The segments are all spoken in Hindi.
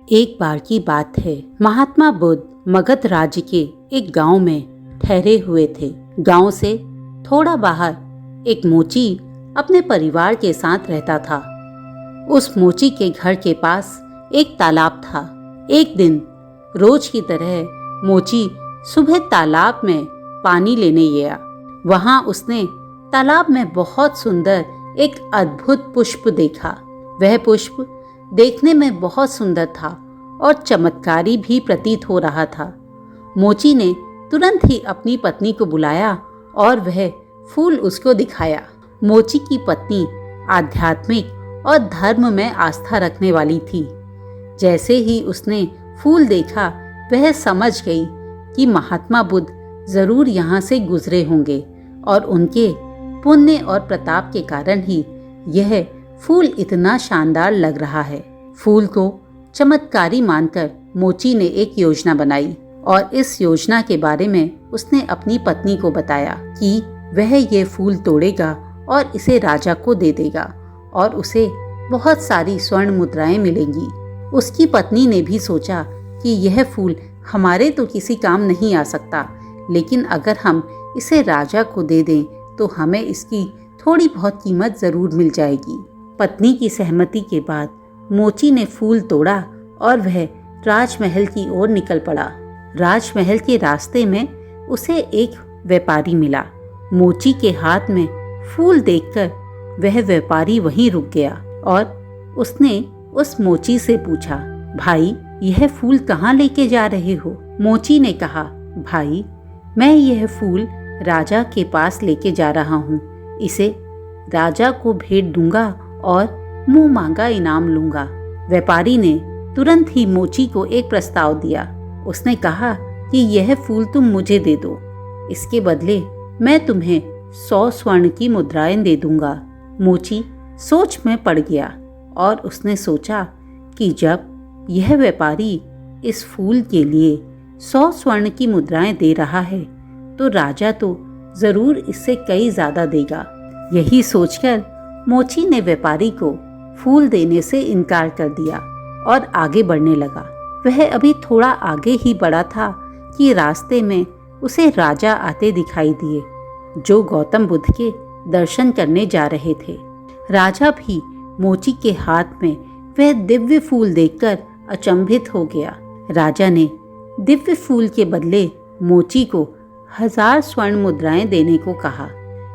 एक बार की बात है। महात्मा बुद्ध मगध राज्य के एक गांव में ठहरे हुए थे। गांव से थोड़ा बाहर एक मोची अपने परिवार के साथ रहता था। उस मोची के घर के पास एक तालाब था। एक दिन रोज की तरह मोची सुबह तालाब में पानी लेने गया। वहां उसने तालाब में बहुत सुंदर एक अद्भुत पुष्प देखा। वह पुष्प देखने में बहुत सुंदर था और चमत्कारी भी प्रतीत हो रहा था। मोची ने तुरंत ही अपनी पत्नी को बुलाया और वह फूल उसको दिखाया। मोची की पत्नी आध्यात्मिक और धर्म में आस्था रखने वाली थी। जैसे ही उसने फूल देखा, वह समझ गई कि महात्मा बुद्ध जरूर यहाँ से गुजरे होंगे और उनके पुण्य और प्रताप के कारण ही यह फूल इतना शानदार लग रहा है। फूल को चमत्कारी मानकर मोची ने एक योजना बनाई और इस योजना के बारे में उसने अपनी पत्नी को बताया कि वह ये फूल तोड़ेगा और इसे राजा को दे देगा और उसे बहुत सारी स्वर्ण मुद्राएं मिलेंगी। उसकी पत्नी ने भी सोचा कि यह फूल हमारे तो किसी काम नहीं आ सकता, लेकिन अगर हम इसे राजा को दे दें तो हमें इसकी थोड़ी बहुत कीमत जरूर मिल जाएगी। पत्नी की सहमति के बाद मोची ने फूल तोड़ा और वह राजमहल की ओर निकल पड़ा। राजमहल के रास्ते में उसे एक व्यापारी मिला। मोची के हाथ में फूल देखकर वह व्यापारी वहीं रुक गया और उसने उस मोची से पूछा, भाई यह फूल कहाँ लेके जा रहे हो? मोची ने कहा, भाई मैं यह फूल राजा के पास लेके जा रहा हूँ। इसे राजा को भेंट दूंगा और मुंह मांगा इनाम लूंगा। व्यापारी ने तुरंत ही मोची को एक प्रस्ताव दिया। उसने कहा कि यह फूल तुम मुझे दे दो, इसके बदले मैं तुम्हें 100 स्वर्ण की मुद्राएं दे दूंगा। मोची सोच में पड़ गया और उसने सोचा कि जब यह व्यापारी इस फूल के लिए 100 स्वर्ण की मुद्राएं दे रहा है तो राजा तो जरूर इससे कई ज्यादा देगा। यही सोचकर मोची ने व्यापारी को फूल देने से इनकार कर दिया और आगे बढ़ने लगा। वह अभी थोड़ा आगे ही बढ़ा था कि रास्ते में उसे राजा आते दिखाई दिए, जो गौतम बुद्ध के दर्शन करने जा रहे थे। राजा भी मोची के हाथ में वह दिव्य फूल देखकर अचंभित हो गया। राजा ने दिव्य फूल के बदले मोची को 1000 स्वर्ण मुद्राएं देने को कहा।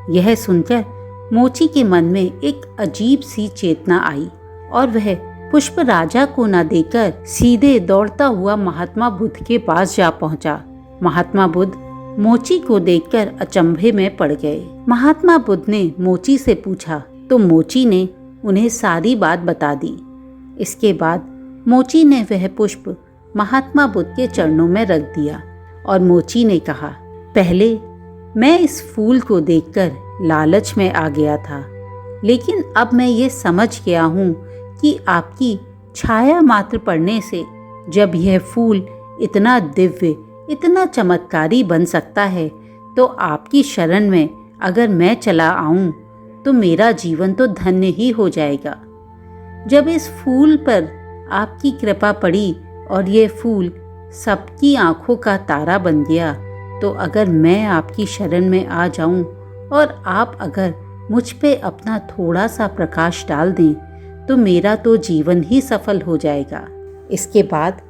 यह सुनकर मोची के मन में एक अजीब सी चेतना आई और वह पुष्प राजा को न देकर सीधे दौड़ता हुआ महात्मा बुद्ध के पास जा पहुंचा। महात्मा बुद्ध मोची को देखकर अचंभे में पड़ गए। महात्मा बुद्ध ने मोची से पूछा तो मोची ने उन्हें सारी बात बता दी। इसके बाद मोची ने वह पुष्प महात्मा बुद्ध के चरणों में रख दिया और मोची ने कहा, पहले मैं इस फूल को देखकर लालच में आ गया था, लेकिन अब मैं ये समझ गया हूँ कि आपकी छाया मात्र पड़ने से जब यह फूल इतना दिव्य, इतना चमत्कारी बन सकता है, तो आपकी शरण में अगर मैं चला आऊँ तो मेरा जीवन तो धन्य ही हो जाएगा। जब इस फूल पर आपकी कृपा पड़ी और ये फूल सबकी आंखों का तारा बन गया, तो अगर मैं आपकी शरण में आ जाऊं और आप अगर मुझ पे अपना थोड़ा सा प्रकाश डाल दें तो मेरा तो जीवन ही सफल हो जाएगा। इसके बाद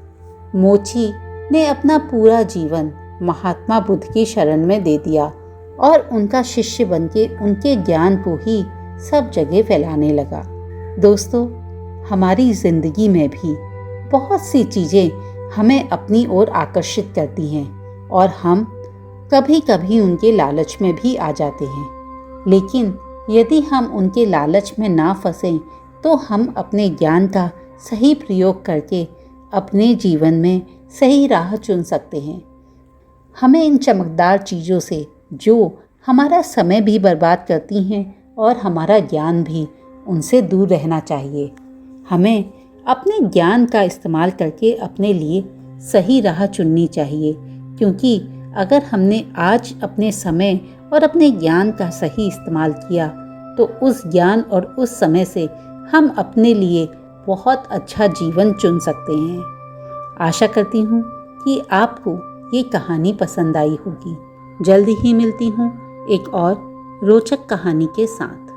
मोची ने अपना पूरा जीवन महात्मा बुद्ध की शरण में दे दिया और उनका शिष्य बनके उनके ज्ञान को ही सब जगह फैलाने लगा। दोस्तों, हमारी जिंदगी में भी बहुत सी चीज़ें हमें अपनी ओर आकर्षित करती हैं और हम कभी कभी उनके लालच में भी आ जाते हैं, लेकिन यदि हम उनके लालच में ना फंसें तो हम अपने ज्ञान का सही प्रयोग करके अपने जीवन में सही राह चुन सकते हैं। हमें इन चमकदार चीज़ों से, जो हमारा समय भी बर्बाद करती हैं और हमारा ज्ञान भी, उनसे दूर रहना चाहिए। हमें अपने ज्ञान का इस्तेमाल करके अपने लिए सही राह चुननी चाहिए, क्योंकि अगर हमने आज अपने समय और अपने ज्ञान का सही इस्तेमाल किया तो उस ज्ञान और उस समय से हम अपने लिए बहुत अच्छा जीवन चुन सकते हैं। आशा करती हूँ कि आपको ये कहानी पसंद आई होगी। जल्द ही मिलती हूँ एक और रोचक कहानी के साथ।